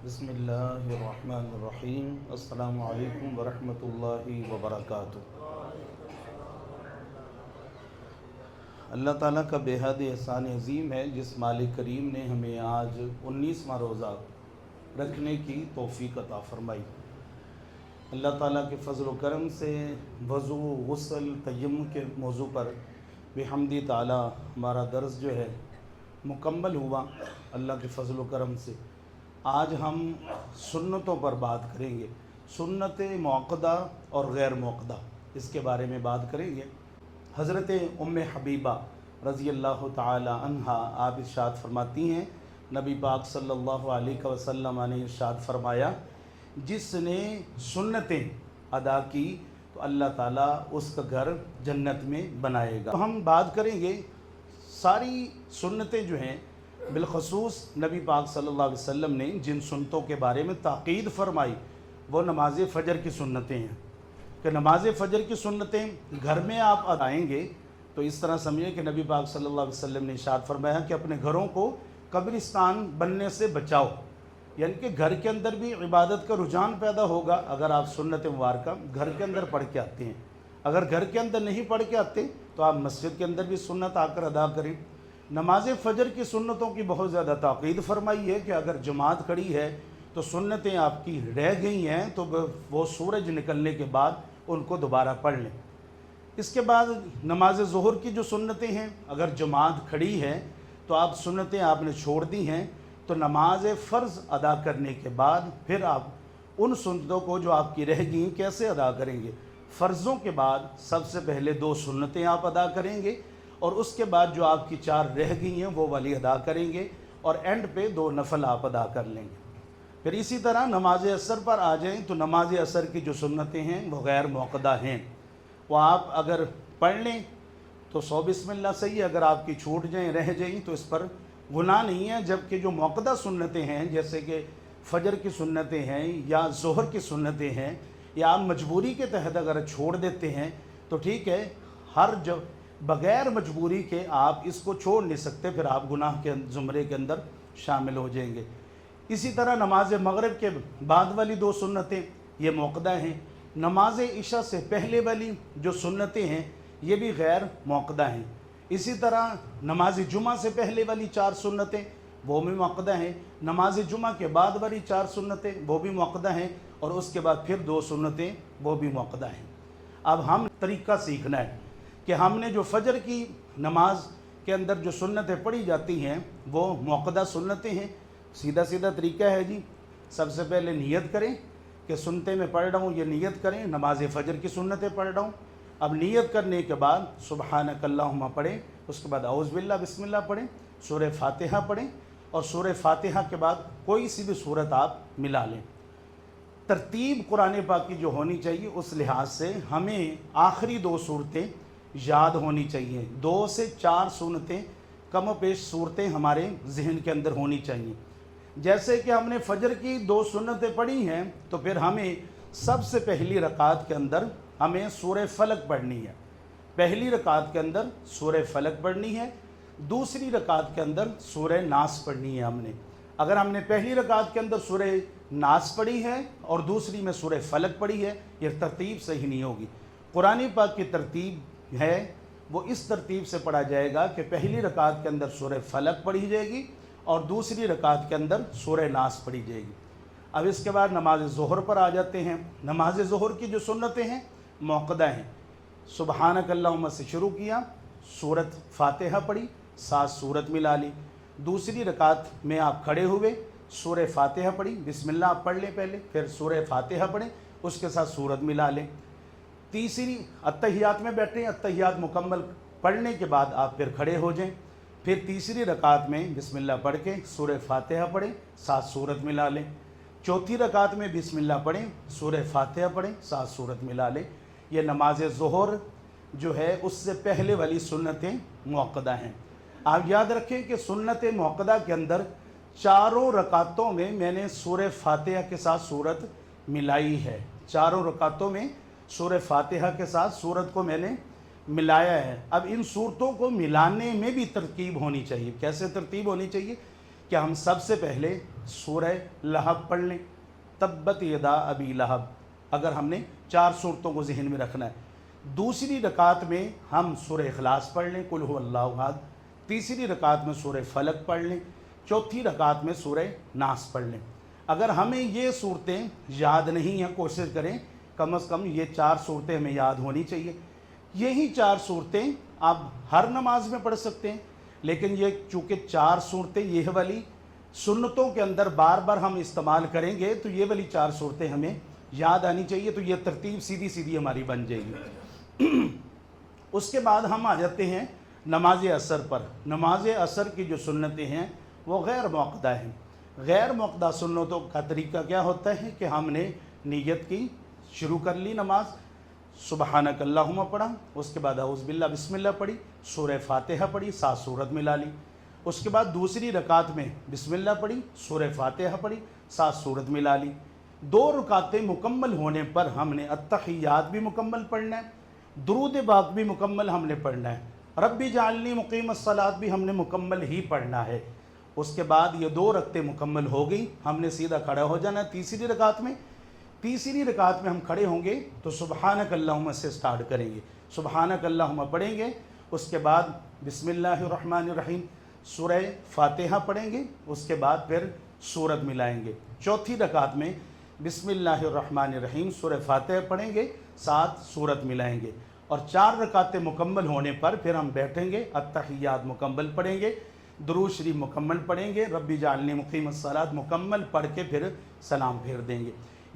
بسم اللہ الرحمن الرحیم السلام علیکم ورحمۃ اللہ وبرکاتہ۔ اللہ تعالیٰ کا بے حد احسان عظیم ہے جس مالک کریم نے ہمیں آج 19واں روزہ رکھنے کی توفیق عطا فرمائی۔ اللہ تعالیٰ کے فضل و کرم سے وضو غسل تیمم کے موضوع پر بحمدی تعالیٰ ہمارا درس جو ہے مکمل ہوا اللہ کے فضل و کرم سے۔ آج ہم سنتوں پر بات کریں گے، سنت موقدہ اور غیر موقدہ، اس کے بارے میں بات کریں گے۔ حضرت ام حبیبہ رضی اللہ تعالی عنہا آپ ارشاد فرماتی ہیں، نبی پاک صلی اللہ علیہ وسلم نے ارشاد فرمایا، جس نے سنتیں ادا کی تو اللہ تعالیٰ اس کا گھر جنت میں بنائے گا۔ تو ہم بات کریں گے ساری سنتیں جو ہیں، بالخصوص نبی پاک صلی اللہ علیہ وسلم نے جن سنتوں کے بارے میں تاکید فرمائی وہ نماز فجر کی سنتیں ہیں کہ نماز فجر کی سنتیں گھر میں آپ ادائیں گے تو اس طرح سمجھیں کہ نبی پاک صلی اللہ علیہ وسلم نے ارشاد فرمایا کہ اپنے گھروں کو قبرستان بننے سے بچاؤ، یعنی کہ گھر کے اندر بھی عبادت کا رجحان پیدا ہوگا اگر آپ سنت مبارکہ گھر کے اندر پڑھ کے آتے ہیں۔ اگر گھر کے اندر نہیں پڑھ کے آتے تو آپ مسجد کے اندر بھی سنت آ کر ادا کریں۔ نماز فجر کی سنتوں کی بہت زیادہ تاکید فرمائی ہے کہ اگر جماعت کھڑی ہے تو سنتیں آپ کی رہ گئی ہیں تو وہ سورج نکلنے کے بعد ان کو دوبارہ پڑھ لیں۔ اس کے بعد نماز ظہر کی جو سنتیں ہیں، اگر جماعت کھڑی ہے تو آپ سنتیں آپ نے چھوڑ دی ہیں تو نماز فرض ادا کرنے کے بعد پھر آپ ان سنتوں کو جو آپ کی رہ گئیں کیسے ادا کریں گے؟ فرضوں کے بعد سب سے پہلے 2 سنتیں آپ ادا کریں گے اور اس کے بعد جو آپ کی 4 رہ گئی ہیں وہ والی ادا کریں گے اور اینڈ پہ 2 نفل آپ ادا کر لیں گے۔ پھر اسی طرح نماز عصر پر آ جائیں تو نماز عصر کی جو سنتیں ہیں وہ غیر موقدہ ہیں، وہ آپ اگر پڑھ لیں تو 100 بسم اللہ صحیح ہے، اگر آپ کی چھوٹ جائیں رہ جائیں تو اس پر گناہ نہیں ہے، جبکہ جو موقدہ سنتیں ہیں جیسے کہ فجر کی سنتیں ہیں یا ظہر کی سنتیں ہیں یا آپ مجبوری کے تحت اگر چھوڑ دیتے ہیں تو ٹھیک ہے، بغیر مجبوری کے آپ اس کو چھوڑ نہیں سکتے، پھر آپ گناہ کے زمرے کے اندر شامل ہو جائیں گے۔ اسی طرح نماز مغرب کے بعد والی 2 سنتیں یہ موقدہ ہیں۔ نماز عشاء سے پہلے والی جو سنتیں ہیں یہ بھی غیر موقدہ ہیں۔ اسی طرح نماز جمعہ سے پہلے والی 4 سنتیں وہ بھی موقدہ ہیں، نماز جمعہ کے بعد والی 4 سنتیں وہ بھی موقدہ ہیں اور اس کے بعد پھر 2 سنتیں وہ بھی موقدہ ہیں۔ اب ہم طریقہ سیکھنا ہے کہ ہم نے جو فجر کی نماز کے اندر جو سنتیں پڑھی جاتی ہیں وہ موقدہ سنتیں ہیں۔ سیدھا سیدھا طریقہ ہے جی، سب سے پہلے نیت کریں کہ سنتیں میں پڑھ رہا ہوں، یہ نیت کریں نماز فجر کی سنتیں پڑھ رہا ہوں۔ اب نیت کرنے کے بعد سبحانک اللہم پڑھیں، اس کے بعد اعوذ باللہ بسم اللہ پڑھیں، سورہ فاتحہ پڑھیں اور سورہ فاتحہ کے بعد کوئی سی بھی سورت آپ ملا لیں۔ ترتیب قرآن پاک کی جو ہونی چاہیے اس لحاظ سے ہمیں آخری 2 صورتیں یاد ہونی چاہیے، 2 سے 4 سنتیں کم و بیش صورتیں ہمارے ذہن کے اندر ہونی چاہیے۔ جیسے کہ ہم نے فجر کی 2 سنتیں پڑھی ہیں تو پھر ہمیں سب سے پہلی رکعت کے اندر ہمیں سورہ فلق پڑھنی ہے، پہلی رکعت کے اندر سورہ فلق پڑھنی ہے، دوسری رکعت کے اندر سورہ ناس پڑھنی ہے۔ اگر ہم نے پہلی رکعت کے اندر سورہ ناس پڑھی ہے اور دوسری میں سورہ فلق پڑھی ہے، یہ ترتیب صحیح نہیں ہوگی۔ قرآن پاک کی ترتیب ہے وہ اس ترتیب سے پڑھا جائے گا کہ پہلی رکعت کے اندر سورہ فلق پڑھی جائے گی اور دوسری رکعت کے اندر سورہ ناس پڑھی جائے گی۔ اب اس کے بعد نماز ظہر پر آ جاتے ہیں۔ نماز ظہر کی جو سنتیں ہیں موقدہ ہیں۔ سبحانک اللہم سے شروع کیا، سورت فاتحہ پڑھی، 7 سورت ملا لی۔ دوسری رکعت میں آپ کھڑے ہوئے، سورہ فاتحہ پڑھی، بسم اللہ آپ پڑھ لیں پہلے، پھر سورہ فاتحہ پڑھیں، اس کے ساتھ سورت ملا لیں۔ تیسری اتحیات میں بیٹھیں، اتحیات مکمل پڑھنے کے بعد آپ پھر کھڑے ہو جائیں، پھر تیسری رکعت میں بسم اللہ پڑھ کے سورہ فاتحہ پڑھیں، 7 سورت ملا لیں۔ چوتھی رکعت میں بسم اللہ پڑھیں، سورہ فاتحہ پڑھیں، 7 سورت ملا لیں۔ یہ نماز ظہر جو ہے اس سے پہلے والی سنتیں موقدہ ہیں۔ آپ یاد رکھیں کہ سنت موقدہ کے اندر 4 رکعتوں میں میں نے سورہ فاتحہ کے ساتھ سورت ملائی ہے، 4 رکعتوں میں سورہ فاتحہ کے ساتھ سورت کو میں نے ملایا ہے۔ اب ان صورتوں کو ملانے میں بھی ترتیب ہونی چاہیے۔ کیسے ترتیب ہونی چاہیے کہ ہم سب سے پہلے سورہ لہب پڑھ لیں، تبت یدا ابی لہب، اگر ہم نے 4 صورتوں کو ذہن میں رکھنا ہے۔ دوسری رکعت میں ہم سورہ اخلاص پڑھ لیں، قل هو اللہ احد۔ تیسری رکعت میں سورہ فلق پڑھ لیں، چوتھی رکعت میں سورہ ناس پڑھ لیں۔ اگر ہمیں یہ صورتیں یاد نہیں ہیں، کوشش کریں کم از کم یہ 4 صورتیں ہمیں یاد ہونی چاہیے۔ یہی 4 صورتیں آپ ہر نماز میں پڑھ سکتے ہیں، لیکن یہ چونکہ 4 صورتیں یہ والی سنتوں کے اندر بار بار ہم استعمال کریں گے، تو یہ والی 4 صورتیں ہمیں یاد آنی چاہیے، تو یہ ترتیب سیدھی سیدھی ہماری بن جائے گی۔ اس کے بعد ہم آ جاتے ہیں نماز عصر پر۔ نماز عصر کی جو سنتیں ہیں وہ غیر موقدہ ہیں۔ غیر موقدہ سنتوں کا طریقہ کیا ہوتا ہے کہ ہم نے نیت کی، شروع کر لی نماز، سبحانک اللہم پڑھا، اس کے بعد اعوذ باللہ بسم اللہ پڑھی، سورہ فاتحہ پڑھی، 7 سورت ملا لی۔ اس کے بعد دوسری رکعت میں بسم اللہ پڑھی، سورہ فاتحہ پڑھی، 7 سورت ملا لی۔ 2 رکعتیں مکمل ہونے پر ہم نے التحیات بھی مکمل پڑھنا ہے، درود پاک بھی مکمل ہم نے پڑھنا ہے، رب جعلنی مقیم الصلاۃ بھی ہم نے مکمل ہی پڑھنا ہے۔ اس کے بعد یہ 2 رکعتیں مکمل ہو گئی، ہم نے سیدھا کھڑا ہو جانا ہے تیسری رکعت میں۔ تیسری رکعت میں ہم کھڑے ہوں گے تو سبحانک اللہم سے سٹارٹ کریں گے، سبحانک اللہم پڑھیں گے، اس کے بعد بسم اللہ الرحمن الرحیم، سورہ فاتحہ پڑھیں گے، اس کے بعد پھر سورت ملائیں گے۔ چوتھی رکعت میں بسم اللہ الرحمن الرحیم، سورہ فاتحہ پڑھیں گے، 7 سورت ملائیں گے، اور 4 رکعتیں مکمل ہونے پر پھر ہم بیٹھیں گے، التحیات مکمل پڑھیں گے، درود شریف مکمل پڑھیں گے، رب جعلنی مقیم الصلاۃ مکمل پڑھ کے پھر سلام پھیر دیں گے۔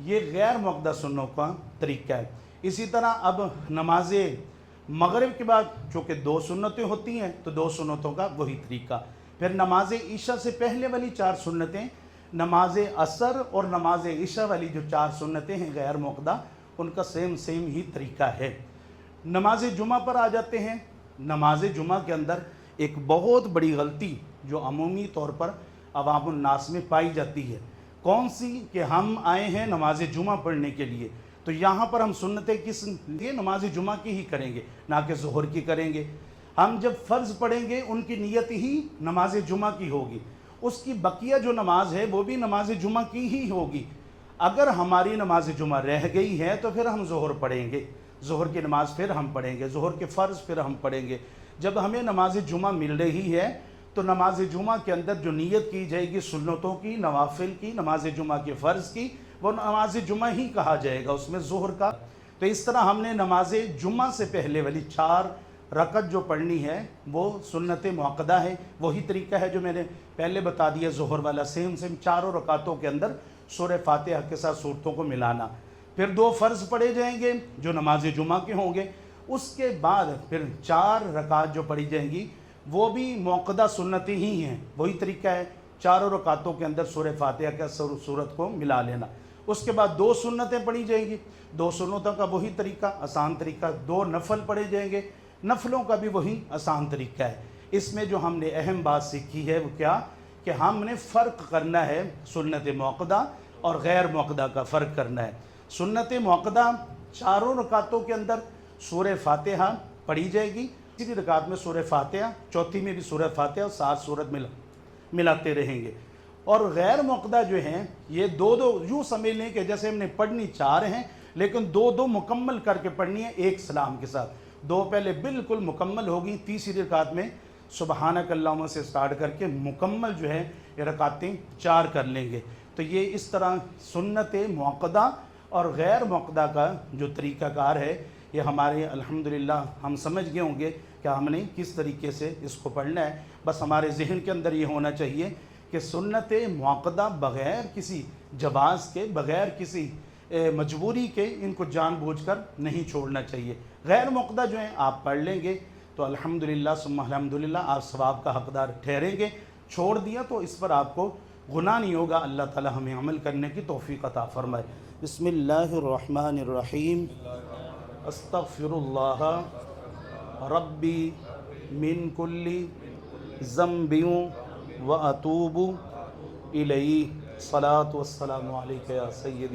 یہ غیر موقدہ سنتوں کا طریقہ ہے۔ اسی طرح اب نماز مغرب کے بعد چونکہ 2 سنتیں ہوتی ہیں تو 2 سنتوں کا وہی طریقہ۔ پھر نماز عشاء سے پہلے والی 4 سنتیں، نماز عصر اور نماز عشاء والی جو 4 سنتیں ہیں غیر موقدہ، ان کا سیم ہی طریقہ ہے۔ نماز جمعہ پر آ جاتے ہیں۔ نماز جمعہ کے اندر ایک بہت بڑی غلطی جو عمومی طور پر عوام الناس میں پائی جاتی ہے، کون سی؟ کہ ہم آئے ہیں نماز جمعہ پڑھنے کے لیے، تو یہاں پر ہم سنتیں کس لیے؟ نماز جمعہ کی ہی کریں گے، نہ کہ ظہر کی کریں گے۔ ہم جب فرض پڑھیں گے ان کی نیت ہی نماز جمعہ کی ہوگی، اس کی بقیہ جو نماز ہے وہ بھی نماز جمعہ کی ہی ہوگی۔ اگر ہماری نماز جمعہ رہ گئی ہے تو پھر ہم ظہر پڑھیں گے، ظہر کی نماز پھر ہم پڑھیں گے، ظہر کے فرض پھر ہم پڑھیں گے۔ جب ہمیں نماز جمعہ مل رہی ہے تو نماز جمعہ کے اندر جو نیت کی جائے گی سنتوں کی، نوافل کی، نماز جمعہ کے فرض کی، وہ نماز جمعہ ہی کہا جائے گا، اس میں ظہر کا۔ تو اس طرح ہم نے نماز جمعہ سے پہلے والی 4 رکعت جو پڑھنی ہے وہ سنت موقدہ ہے، وہی طریقہ ہے جو میں نے پہلے بتا دیا ظہر والا، سیم 4 رکعتوں کے اندر سورہ فاتحہ کے ساتھ صورتوں کو ملانا۔ پھر 2 فرض پڑھے جائیں گے جو نماز جمعہ کے ہوں گے، اس کے بعد پھر 4 رکعت جو پڑھی جائیں گی وہ بھی موقدہ سنتیں ہی ہیں، وہی طریقہ ہے، 4 رکعتوں کے اندر سورہ فاتحہ کا صورت کو ملا لینا۔ اس کے بعد 2 سنتیں پڑھی جائیں گی، 2 سنتوں کا وہی طریقہ، آسان طریقہ۔ 2 نفل پڑھے جائیں گے، نفلوں کا بھی وہی آسان طریقہ ہے۔ اس میں جو ہم نے اہم بات سیکھی ہے وہ کیا؟ کہ ہم نے فرق کرنا ہے، سنت موقدہ اور غیر موقدہ کا فرق کرنا ہے۔ سنت موقدہ 4 رکعتوں کے اندر سورہ فاتحہ پڑھی جائے گی، تیسری رکعت میں سورہ فاتحہ، چوتھی میں بھی سورہ فاتحہ اور 7 سورت ملاتے رہیں گے۔ اور غیر موقدہ جو ہیں یہ 2 یوں سمجھ لیں کہ جیسے ہم نے پڑھنی 4 ہیں لیکن 2 مکمل کر کے پڑھنی ہے ایک سلام کے ساتھ۔ 2 پہلے بالکل مکمل ہوگی، تیسری رکعت میں سبحانک اللہم سے سٹارٹ کر کے مکمل جو ہے یہ رکعتیں 4 کر لیں گے۔ تو یہ اس طرح سنت موقدہ اور غیر موقدہ کا جو طریقہ کار ہے یہ ہمارے الحمدللہ ہم سمجھ گئے ہوں گے کہ ہم نے کس طریقے سے اس کو پڑھنا ہے۔ بس ہمارے ذہن کے اندر یہ ہونا چاہیے کہ سنت موقدہ بغیر کسی جواز کے، بغیر کسی مجبوری کے ان کو جان بوجھ کر نہیں چھوڑنا چاہیے۔ غیر موقدہ جو ہیں آپ پڑھ لیں گے تو الحمدللہ ثم الحمدللہ آپ ثواب کا حقدار ٹھہریں گے۔ چھوڑ دیا تو اس پر آپ کو گناہ نہیں ہوگا۔ اللہ تعالی ہمیں عمل کرنے کی توفیق عطا فرمائے۔ بسم اللہ الرحمن الرحیم، استغفر اللہ ربی من کل ذنب و اتوب الیہ، صلاۃ والسلام علیک یا سیدی۔